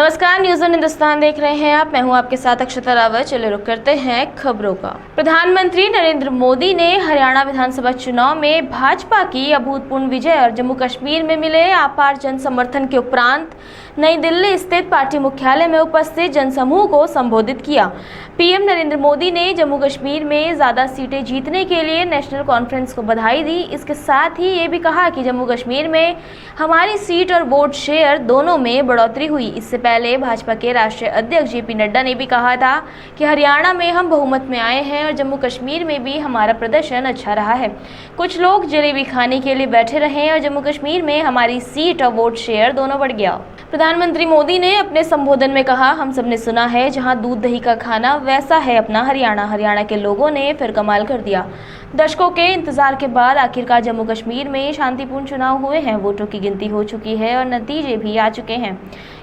नमस्कार, news on Hindustan देख रहे हैं आप। मैं हूं आपके साथ अक्षता रावत। चलिए रुक करते हैं खबरों का। प्रधानमंत्री नरेंद्र मोदी ने हरियाणा विधानसभा चुनाव में भाजपा की अभूतपूर्व विजय और जम्मू कश्मीर में मिले अपार जन समर्थन के उपरांत नई दिल्ली स्थित पार्टी मुख्यालय में उपस्थित जनसमूह को संबोधित किया। पीएम नरेंद्र मोदी ने जम्मू कश्मीर में ज्यादा सीटें जीतने के लिए नेशनल कॉन्फ्रेंस को बधाई दी। इसके साथ ही ये भी कहा कि जम्मू कश्मीर में हमारी सीट और वोट शेयर दोनों में बढ़ोतरी हुई। इससे पहले भाजपा के राष्ट्रीय अध्यक्ष जेपी नड्डा ने भी कहा था कि हरियाणा में हम बहुमत में आए हैं और जम्मू कश्मीर में भी हमारा प्रदर्शन अच्छा रहा है। कुछ लोग जलेबी खाने के लिए बैठे रहे और जम्मू कश्मीर में हमारी सीट और वोट शेयर दोनों बढ़ गया। प्रधानमंत्री मोदी ने अपने संबोधन में कहा, हम सब ने सुना है जहां दूध दही का खाना वैसा है अपना हरियाणा। हरियाणा के लोगों ने फिर कमाल कर दिया। दशकों के इंतजार के बाद आखिरकार जम्मू कश्मीर में शांतिपूर्ण चुनाव हुए हैं। वोटों की गिनती हो चुकी है और नतीजे भी आ चुके हैं।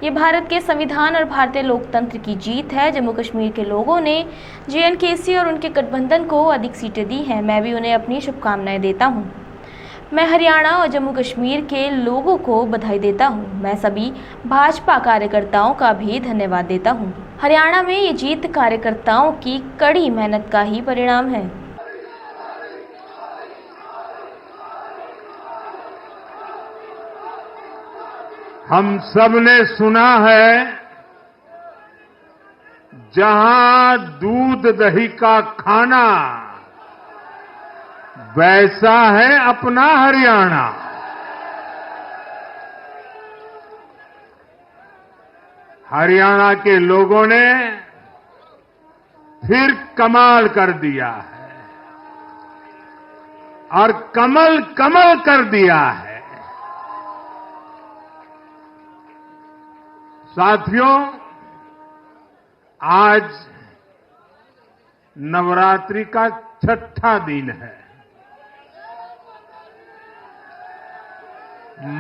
ये भारत के संविधान और भारतीय लोकतंत्र की जीत है। जम्मू कश्मीर के लोगों ने जेएनकेसी और उनके गठबंधन को अधिक सीटें दी हैं। मैं भी उन्हें अपनी शुभकामनाएं देता हूँ। मैं हरियाणा और जम्मू कश्मीर के लोगों को बधाई देता हूं। मैं सभी भाजपा कार्यकर्ताओं का भी धन्यवाद देता हूं। हरियाणा में ये जीत कार्यकर्ताओं की कड़ी मेहनत का ही परिणाम है। हम सब ने सुना है जहां दूध दही का खाना वैसा है अपना हरियाणा। हरियाणा के लोगों ने फिर कमाल कर दिया है और कमल कमल कर दिया है। साथियों, आज नवरात्रि का छठा दिन है।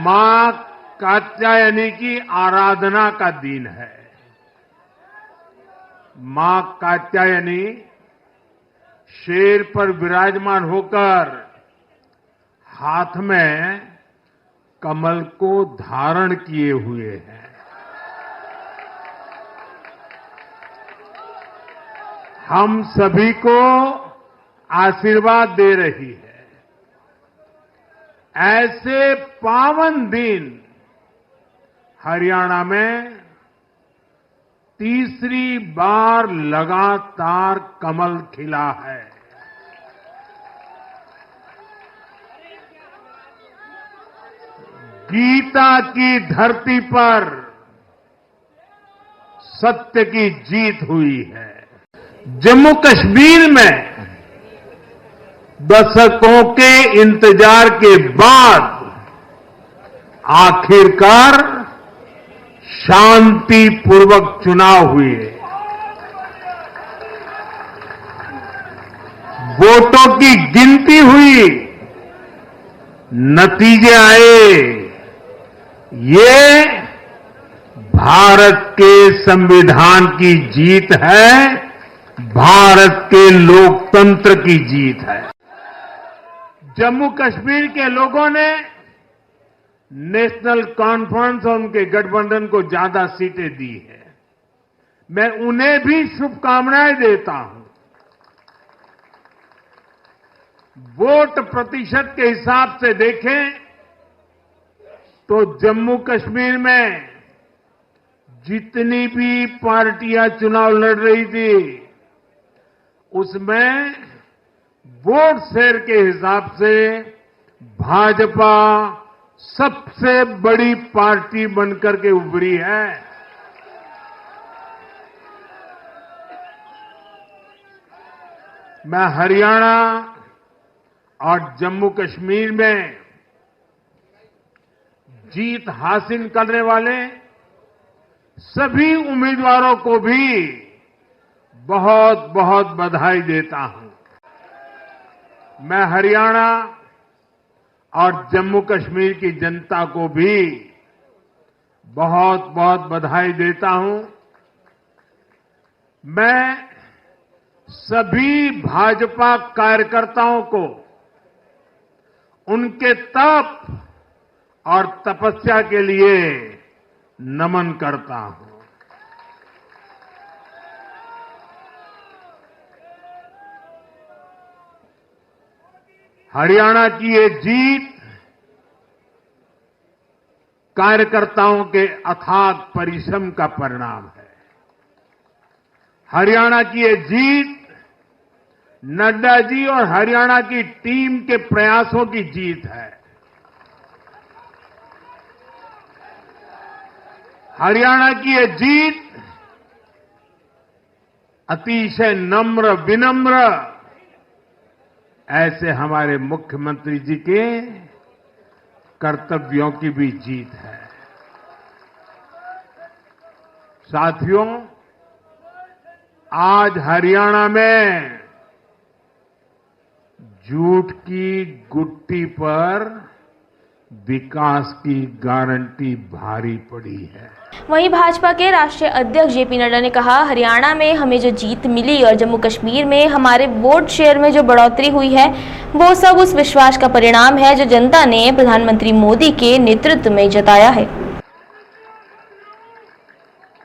मां कात्यायनी की आराधना का दिन है। मां कात्यायनी शेर पर विराजमान होकर हाथ में कमल को धारण किए हुए हैं। हम सभी को आशीर्वाद दे रही है। ऐसे पावन दिन हरियाणा में तीसरी बार लगातार कमल खिला है। गीता की धरती पर सत्य की जीत हुई है। जम्मू कश्मीर में दशकों के इंतजार के बाद आखिरकार शांतिपूर्वक चुनाव हुए। वोटों की गिनती हुई, नतीजे आए। ये भारत के संविधान की जीत है, भारत के लोकतंत्र की जीत है। जम्मू कश्मीर के लोगों ने नेशनल कॉन्फ्रेंस और उनके गठबंधन को ज्यादा सीटें दी है। मैं उन्हें भी शुभकामनाएं देता हूं। वोट प्रतिशत के हिसाब से देखें तो जम्मू कश्मीर में जितनी भी पार्टियां चुनाव लड़ रही थी उसमें वोट शेयर के हिसाब से भाजपा सबसे बड़ी पार्टी बनकर के उभरी है। मैं हरियाणा और जम्मू कश्मीर में जीत हासिल करने वाले सभी उम्मीदवारों को भी बहुत बहुत बधाई देता हूं। मैं हरियाणा और जम्मू कश्मीर की जनता को भी बहुत बहुत बधाई देता हूं। मैं सभी भाजपा कार्यकर्ताओं को उनके तप और तपस्या के लिए नमन करता हूं। हरियाणा की ये जीत कार्यकर्ताओं के अथाग परिश्रम का परिणाम है। हरियाणा की ये जीत नड्डा जी और हरियाणा की टीम के प्रयासों की जीत है। हरियाणा की ये जीत अतिशय नम्र विनम्र ऐसे हमारे मुख्यमंत्री जी के कर्तव्यों की भी जीत है। साथियों, आज हरियाणा में झूठ की गुट्टी पर विकास की गारंटी भारी पड़ी है। वहीं भाजपा के राष्ट्रीय अध्यक्ष जेपी नड्डा ने कहा, हरियाणा में हमें जो जीत मिली और जम्मू कश्मीर में हमारे वोट शेयर में जो बढ़ोतरी हुई है, वो सब उस विश्वास का परिणाम है जो जनता ने प्रधानमंत्री मोदी के नेतृत्व में जताया है।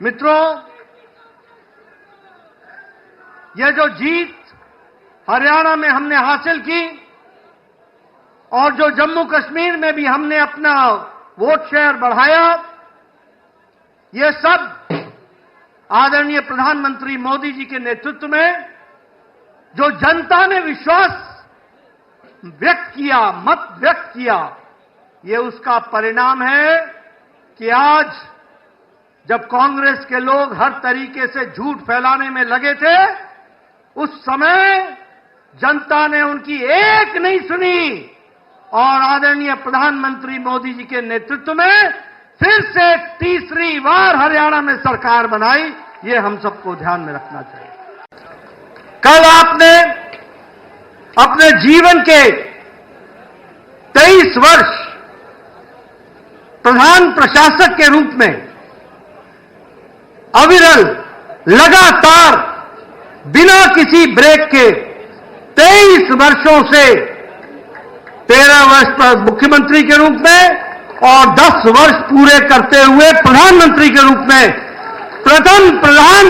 मित्रों, यह जो जीत हरियाणा में हमने हासिल की और जो जम्मू कश्मीर में भी हमने अपना वोट शेयर बढ़ाया, ये सब आदरणीय प्रधानमंत्री मोदी जी के नेतृत्व में जो जनता ने विश्वास व्यक्त किया, मत व्यक्त किया, ये उसका परिणाम है कि आज जब कांग्रेस के लोग हर तरीके से झूठ फैलाने में लगे थे, उस समय जनता ने उनकी एक नहीं सुनी और आदरणीय प्रधानमंत्री मोदी जी के नेतृत्व में फिर से तीसरी बार हरियाणा में सरकार बनाई। ये हम सबको ध्यान में रखना चाहिए। कल आपने अपने जीवन के 23 वर्ष प्रधान प्रशासक के रूप में अविरल लगातार बिना किसी ब्रेक के 23 वर्षों से 13 वर्ष पर मुख्यमंत्री के रूप में और 10 वर्ष पूरे करते हुए प्रधानमंत्री के रूप में प्रथम प्रधान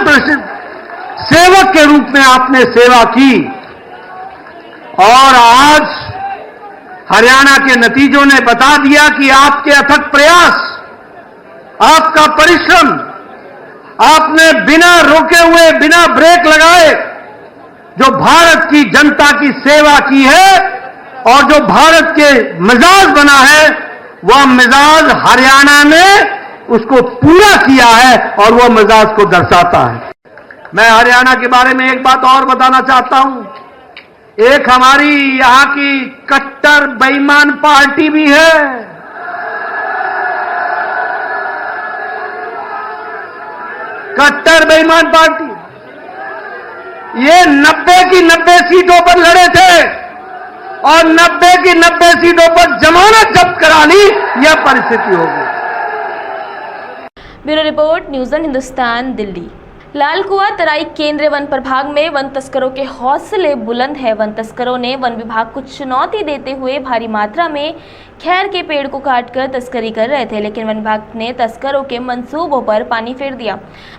सेवक के रूप में आपने सेवा की और आज हरियाणा के नतीजों ने बता दिया कि आपके अथक प्रयास, आपका परिश्रम, आपने बिना रुके हुए, बिना ब्रेक लगाए जो भारत की जनता की सेवा की है और जो भारत के मिजाज बना है, वह मिजाज हरियाणा ने उसको पूरा किया है और वह मिजाज को दर्शाता है। मैं हरियाणा के बारे में एक बात और बताना चाहता हूं। एक हमारी यहां की कट्टर बेईमान पार्टी भी है। कट्टर बेईमान पार्टी, ये 90 की 90 सीटों पर लड़े थे और 90 की 90 सीटों पर जमानत जब्त करा ली। यह परिस्थिति होगी। Bureau report, news on Hindustan, Delhi. Lal Kuan Terai केंद्रीय वन प्रभाग में वन तस्करों के हौसले बुलंद है। वन तस्करों ने वन विभाग को चुनौती देते हुए भारी मात्रा में खैर के पेड़ को काटकर तस्करी कर रहे थे, लेकिन वन विभाग ने तस्करों के मंसूबों पर पानी फेर दिया।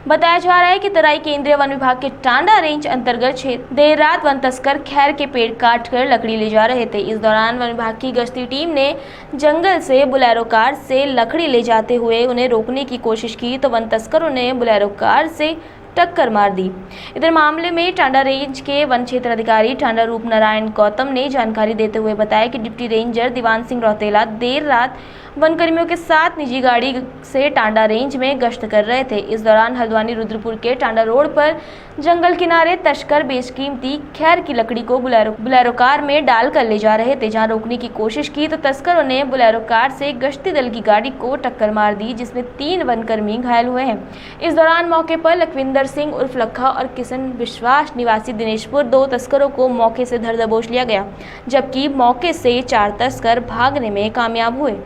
बताया जा रहा है कि तराई केंद्रीय वन विभाग के टांडा रेंज अंतर्गत देर रात वन तस्कर खैर के पेड़ काटकर लकड़ी ले जा रहे थे। इस दौरान वन विभाग की गश्ती टीम ने जंगल से बुलेरो कार से लकड़ी ले जाते हुए उन्हें रोकने की कोशिश की तो वन तस्करों ने बुलेरो कार से टक्कर मार दी। इधर मामले में टांडा रेंज के वन क्षेत्र अधिकारी टांडा रूप नारायण गौतम ने जानकारी देते हुए बताया कि डिप्टी रेंजर दीवान सिंह रौतेला देर रात वनकर्मियों के साथ निजी गाड़ी से टांडा रेंज में गश्त कर रहे थे। इस दौरान हल्द्वानी रुद्रपुर के टांडा रोड पर जंगल किनारे तस्कर बेशकीमती खैर की लकड़ी को बुलेरो कार में डालकर ले जा रहे थे। जहां रोकने की कोशिश की तो तस्करों ने बुलेरो कार से गश्ती दल की गाड़ी को टक्कर मार दी, जिसमें 3 वनकर्मी घायल हुए हैं। इस दौरान मौके पर लखविंदर सिंह उर्फ लखा और किशन विश्वास निवासी दिनेशपुर 2 तस्करों को मौके से धर दबोच लिया गया, जबकि मौके से 4 तस्कर भागने में कामयाब हुए।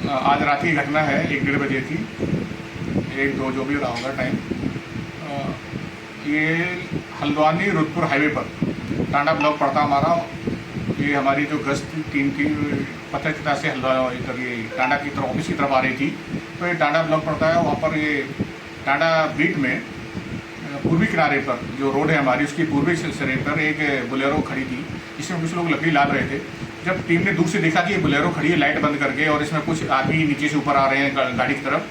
आज रात की घटना है, 1-1:30 बजे थी, 1-2 जो भी रहा होगा टाइम। ये हल्द्वानी रुद्रपुर हाईवे पर टांडा ब्लॉक पड़ता हमारा। ये हमारी जो गश्त टीम थी पत्रकारिता से इधर ये टांडा की तरफ ऑफिस की तरफ आ रही थी, तो ये टांडा ब्लॉक पड़ता है। वहाँ पर ये टांडा बीट में पूर्वी किनारे पर जो रोड है हमारी, उसकी पूर्वी सिरे पर एक बोलेरो खड़ी थी। इसमें कुछ लोग लकड़ी लाद रहे थे। जब टीम ने दूर से देखा कि ये बोलेरो खड़ी है लाइट बंद करके और इसमें कुछ आदमी नीचे से ऊपर आ रहे हैं गाड़ी की तरफ,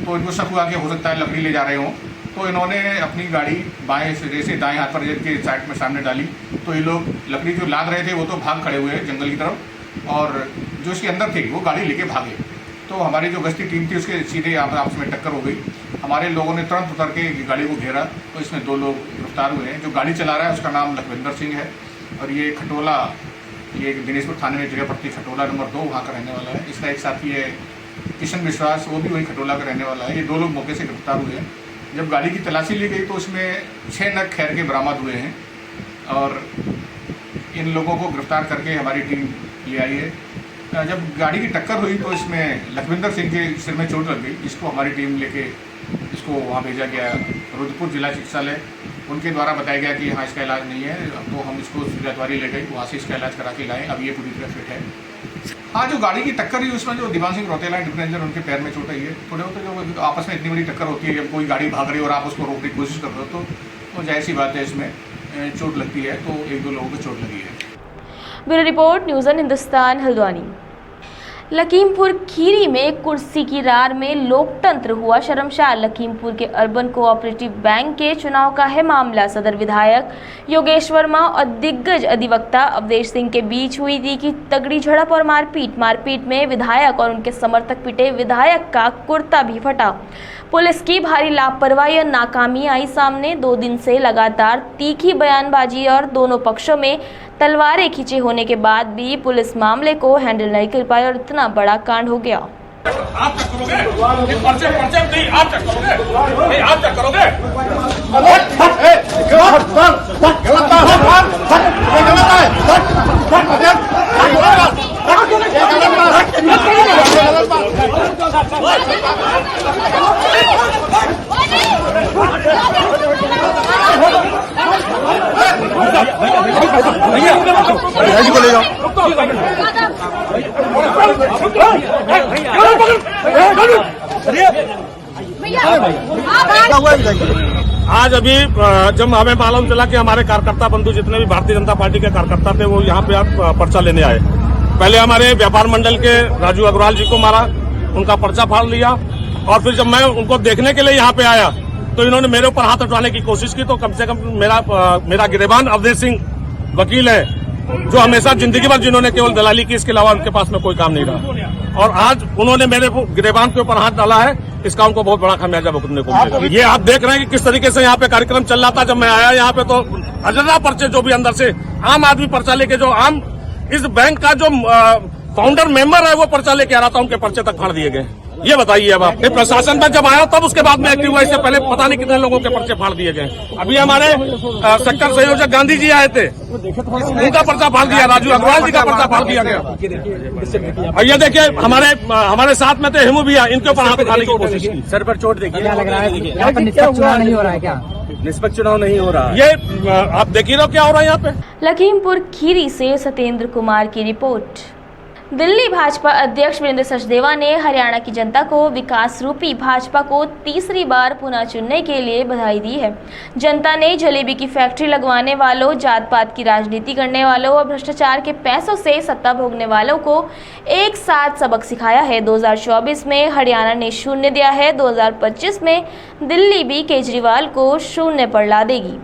तो इनको शक हुआ कि हो सकता है लकड़ी ले जा रहे हों। तो इन्होंने अपनी गाड़ी बाएं सिरे से दाएं हाथ पर के साइड में सामने डाली, तो ये लोग लकड़ी जो लाद रहे थे वो तो भाग खड़े हुए जंगल की तरफ, और जो इसके अंदर थे वो गाड़ी लेके भागे। तो हमारी जो गश्ती टीम थी उसके सीधे आपस में टक्कर हो गई। हमारे लोगों ने तुरंत उतर के गाड़ी को घेरा, तो इसमें 2 लोग गिरफ्तार हुए हैं। जो गाड़ी चला रहा है उसका नाम लखविंदर सिंह है और ये खटोला, ये दिनेशपुर थाने में जगह पड़ती खटोला नंबर 2 वहाँ का रहने वाला है। इसका एक साथी है किशन विश्वास, वो भी वही खटोला का रहने वाला है। ये 2 लोग मौके से गिरफ्तार हुए हैं। जब गाड़ी की तलाशी ली गई तो उसमें 6 नग खैर के बरामद हुए हैं और इन लोगों को गिरफ्तार करके हमारी टीम ले आई है। जब गाड़ी की टक्कर हुई तो इसमें लखविंदर सिंह के सिर में चोट लग गई, जिसको हमारी टीम लेके इसको वहाँ भेजा गया रुद्रपुर जिला चिकित्सालय। उनके द्वारा बताया गया कि हाँ इसका इलाज नहीं है, तो हम इसको सूर्याद्वारी ले गए, वहाँ से इसका इलाज करा के लाए। अब ये पूरी तरह फिट है। हाँ, जो गाड़ी की टक्कर हुई उसमें जो दिवान सिंह रोतेला डिफरेंजर उनके पैर में चोट आई है। थोड़े होते जो आपस में इतनी बड़ी टक्कर होती है, जब कोई गाड़ी भाग रही है और आप उसको रोकने की कोशिश कर रहे हो तो जाहिर सी बात है इसमें चोट लगती है। तो 1-2 लोगों को चोट लगी है। Bureau report, news on Hindustan, Haldwani. Lakhimpur Kheri में कुर्सी की रार में लोकतंत्र हुआ शर्मसार। लखीमपुर के अर्बन कोऑपरेटिव बैंक के चुनाव का है मामला। सदर विधायक योगेश वर्मा और दिग्गज अधिवक्ता अवधेश सिंह के बीच हुई थी कि तगड़ी झड़प और मारपीट में विधायक और उनके समर्थक पिटे। विधायक का कुर्ता भी फटा। पुलिस की भारी लापरवाही और नाकामी आई सामने। 2 दिन से लगातार तीखी बयानबाजी और दोनों पक्षों में तलवारें खींचे होने के बाद भी पुलिस मामले को हैंडल नहीं कर पाई और इतना बड़ा कांड हो गया। आप तक करोगे, ये पर्चे नहीं, आप तक करोगे, नहीं आप तक करोगे। आज अभी जब हमें मालूम चला कि हमारे कार्यकर्ता बंधु जितने भी भारतीय जनता पार्टी के कार्यकर्ता थे वो यहाँ पे पर्चा लेने आए। पहले हमारे व्यापार मंडल के राजू अग्रवाल जी को मारा, उनका पर्चा फाड़ लिया, और फिर जब मैं उनको देखने के लिए यहाँ पे आया तो इन्होंने मेरे ऊपर हाथ उठाने की कोशिश की। तो कम से कम मेरा गिरेबान अवधेश सिंह वकील है, जो हमेशा जिंदगी भर जिन्होंने केवल दलाली की, इसके अलावा उनके पास में कोई काम नहीं रहा, और आज उन्होंने मेरे गिरेबान के ऊपर हाथ डाला है। इसका उनको बहुत बड़ा खामियाजा भुगतने को मिलेगा। ये आप देख रहे हैं कि किस तरीके से यहाँ पे कार्यक्रम चल रहा था। जब मैं आया यहाँ पे तो अजरा पर्चे जो भी अंदर से आम आदमी पर्चा लेके, जो आम इस बैंक का जो फाउंडर मेंबर है वो पर्चा लेके आ रहा था, उनके पर्चे तक फाड़ दिए गए। ये बताइए अब आप, प्रशासन में जब आया तब उसके बाद में एक्टिव हुआ, इससे पहले पता नहीं कितने लोगों के पर्चे फाड़ दिए गए। अभी हमारे सेक्टर संयोजक गांधी जी आए थे, उनका पर्चा फाड़ दिया, राजू अग्रवाल जी का पर्चा फाड़ दिया गया। और ये देखिए हमारे साथ में थे हेमू भैया, इनके ऊपर हाथ उठाने की कोशिश की। सर पर चोट देखिए, क्या लग रहा है? यहाँ पर निष्पक्ष चुनाव नहीं हो रहा है क्या? निष्पक्ष चुनाव नहीं हो रहा है, ये आप देख ही रहो क्या हो रहा है यहाँ पे। लखीमपुर खीरी से सत्येंद्र कुमार की रिपोर्ट। दिल्ली भाजपा अध्यक्ष वीरेंद्र सचदेवा ने हरियाणा की जनता को विकास रूपी भाजपा को तीसरी बार पुनः चुनने के लिए बधाई दी है। जनता ने जलेबी की फैक्ट्री लगवाने वालों, जात पात की राजनीति करने वालों और भ्रष्टाचार के पैसों से सत्ता भोगने वालों को एक साथ सबक सिखाया है। 2024 में हरियाणा ने 0 दिया है, 2025 में दिल्ली भी केजरीवाल को 0 पर ला देगी।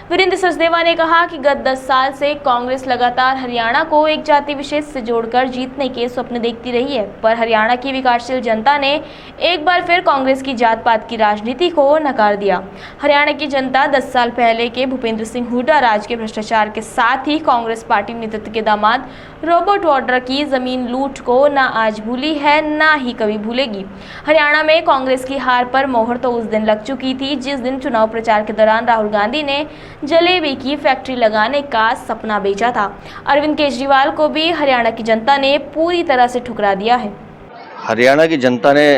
वीरेंद्र सचदेवा ने कहा कि गत 10 साल से कांग्रेस लगातार हरियाणा को एक जाति विशेष से जोड़कर जीतने के स्वप्न देखती रही है, पर हरियाणा की विकासशील जनता ने एक बार फिर कांग्रेस की जात पात की राजनीति को नकार दिया। हरियाणा की जनता 10 साल पहले के भूपेंद्र सिंह हुड्डा राज के भ्रष्टाचार के साथ ही कांग्रेस पार्टी नेतृत्व के दामाद रॉबर्ट वाड्रा की जमीन लूट को न आज भूली है, न ही कभी भूलेगी। हरियाणा में कांग्रेस की हार पर मोहर तो उस दिन लग चुकी थी जिस दिन चुनाव प्रचार के दौरान राहुल गांधी ने जलेबी की फैक्ट्री लगाने का सपना बेचा था। अरविंद केजरीवाल को भी हरियाणा की जनता ने पूरी तरह से ठुकरा दिया है। हरियाणा की जनता ने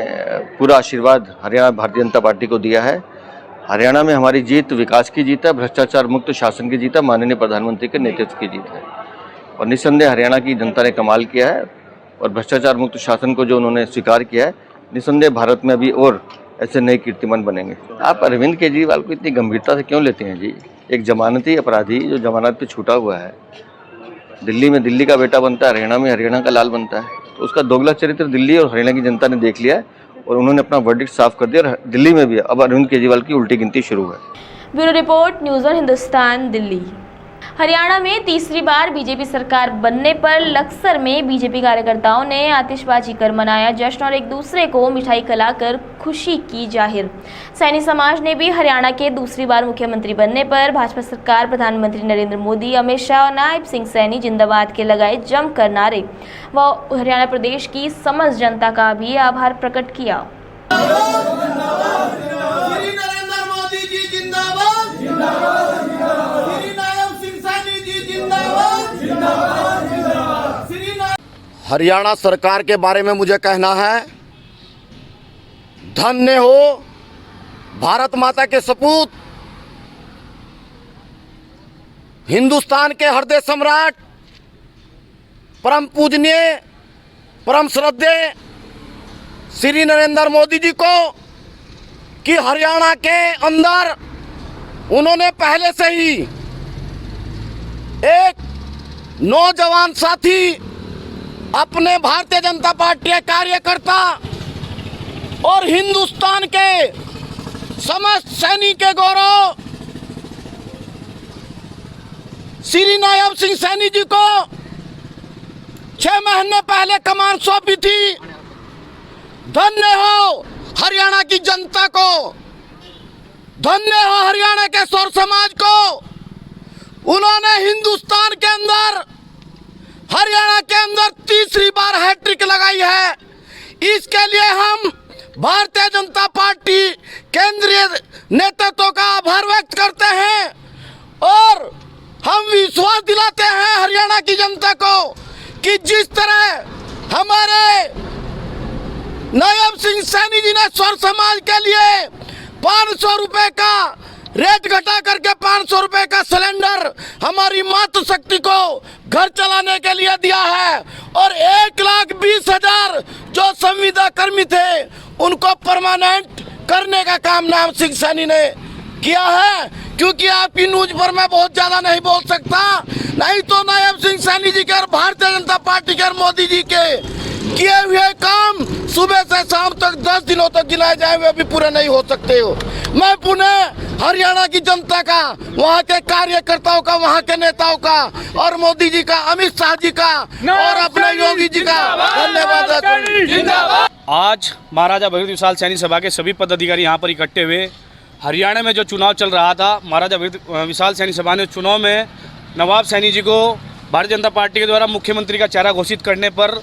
पूरा आशीर्वाद हरियाणा भारतीय जनता पार्टी को दिया है। हरियाणा में हमारी जीत विकास की जीत है, भ्रष्टाचार मुक्त शासन की जीत है, माननीय प्रधानमंत्री के नेतृत्व की जीत है। और निस्संदेह हरियाणा की जनता ने कमाल किया है और भ्रष्टाचार मुक्त शासन को जो उन्होंने स्वीकार किया है, निस्संदेह भारत में अभी और ऐसे नए कीर्तिमान बनेंगे। आप अरविंद केजरीवाल को इतनी गंभीरता से क्यों लेते हैं जी? एक जमानती अपराधी जो जमानत पे छूटा हुआ है, दिल्ली में दिल्ली का बेटा बनता है, हरियाणा में हरियाणा का लाल बनता है। तो उसका दोगला चरित्र दिल्ली और हरियाणा की जनता ने देख लिया है और उन्होंने अपना वर्डिक्ट साफ कर दिया। और दिल्ली में भी अब अरविंद केजरीवाल की उल्टी गिनती शुरू है। Bureau report, news one Hindustan, Delhi. Haryana में तीसरी बार बीजेपी सरकार बनने पर लक्सर में बीजेपी कार्यकर्ताओं ने आतिशबाजी कर मनाया जश्न और एक दूसरे को मिठाई खिलाकर खुशी की जाहिर। सैनी समाज ने भी हरियाणा के दूसरी बार मुख्यमंत्री बनने पर भाजपा सरकार, प्रधानमंत्री नरेंद्र मोदी, अमित शाह और नायब सिंह सैनी जिंदाबाद के लगाए जमकर नारे व हरियाणा प्रदेश की समस्त जनता का भी आभार प्रकट किया। हरियाणा सरकार के बारे में मुझे कहना है, धन्य हो भारत माता के सपूत, हिंदुस्तान के हृदय सम्राट, परम पूजनीय, परम श्रद्धेय श्री नरेंद्र मोदी जी को कि हरियाणा के अंदर उन्होंने पहले से ही एक नौजवान साथी, अपने भारतीय जनता पार्टी के कार्यकर्ता और हिंदुस्तान के समस्त सैनिक के गौरव श्री नायब सिंह सैनी जी को 6 महीने पहले कमान सौंपी थी। धन्य हो हरियाणा की जनता को, धन्य हो हरियाणा के सौर समाज को। उन्होंने हिंदुस्तान के अंदर, हरियाणा के अंदर तीसरी बार हैट्रिक लगाई है। इसके लिए हम भारतीय जनता पार्टी केंद्रीय नेतृत्व का आभार व्यक्त करते हैं और हम विश्वास दिलाते हैं हरियाणा की जनता को कि जिस तरह हमारे नायब सिंह सैनी जी ने स्वर समाज के लिए 500 रुपए का रेट घटा करके 500 रुपए का सिलेंडर हमारी मातृशक्ति को घर चलाने के लिए दिया है और 1,20,000 जो संविदा कर्मी थे उनको परमानेंट करने का काम नायब सिंह सैनी ने किया है। क्योंकि आपकी न्यूज पर मैं बहुत ज्यादा नहीं बोल सकता, नहीं तो नायब सिंह सैनी जी के और भारतीय जनता पार्टी के और मोदी जी के किए हुए काम सुबह से शाम तक 10 दिनों तक गिनाए जाए हुए भी पूरे नहीं हो सकते हो। मैं पुनः हरियाणा की जनता का, वहाँ के कार्यकर्ताओं का, वहाँ के नेताओं का और मोदी जी का, अमित शाह जी का और अपने योगी जी का धन्यवाद। आज महाराजा भगवती विशाल सैनी सभा के सभी पदाधिकारी यहाँ पर इकट्ठे हुए। हरियाणा में जो चुनाव चल रहा था, महाराजा भगवती विशाल सैनी सभा ने चुनाव में नवाब सैनी जी को भारतीय जनता पार्टी के द्वारा मुख्यमंत्री का चेहरा घोषित करने पर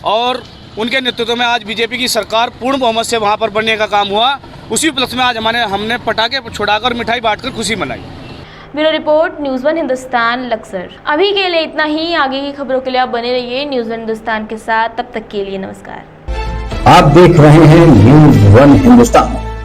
और उनके नेतृत्व में आज बीजेपी की सरकार पूर्ण बहुमत से वहाँ पर बनने का काम हुआ। उसी उपलक्ष्य में आज हमने पटाखे छुड़ाकर मिठाई बांटकर खुशी मनाई। Bureau report, news one Hindustan, Laksar. अभी के लिए इतना ही। आगे की खबरों के लिए आप बने रहिए न्यूज़ वन हिंदुस्तान के साथ। तब तक के लिए नमस्कार। आप देख रहे हैं न्यूज़ वन हिंदुस्तान।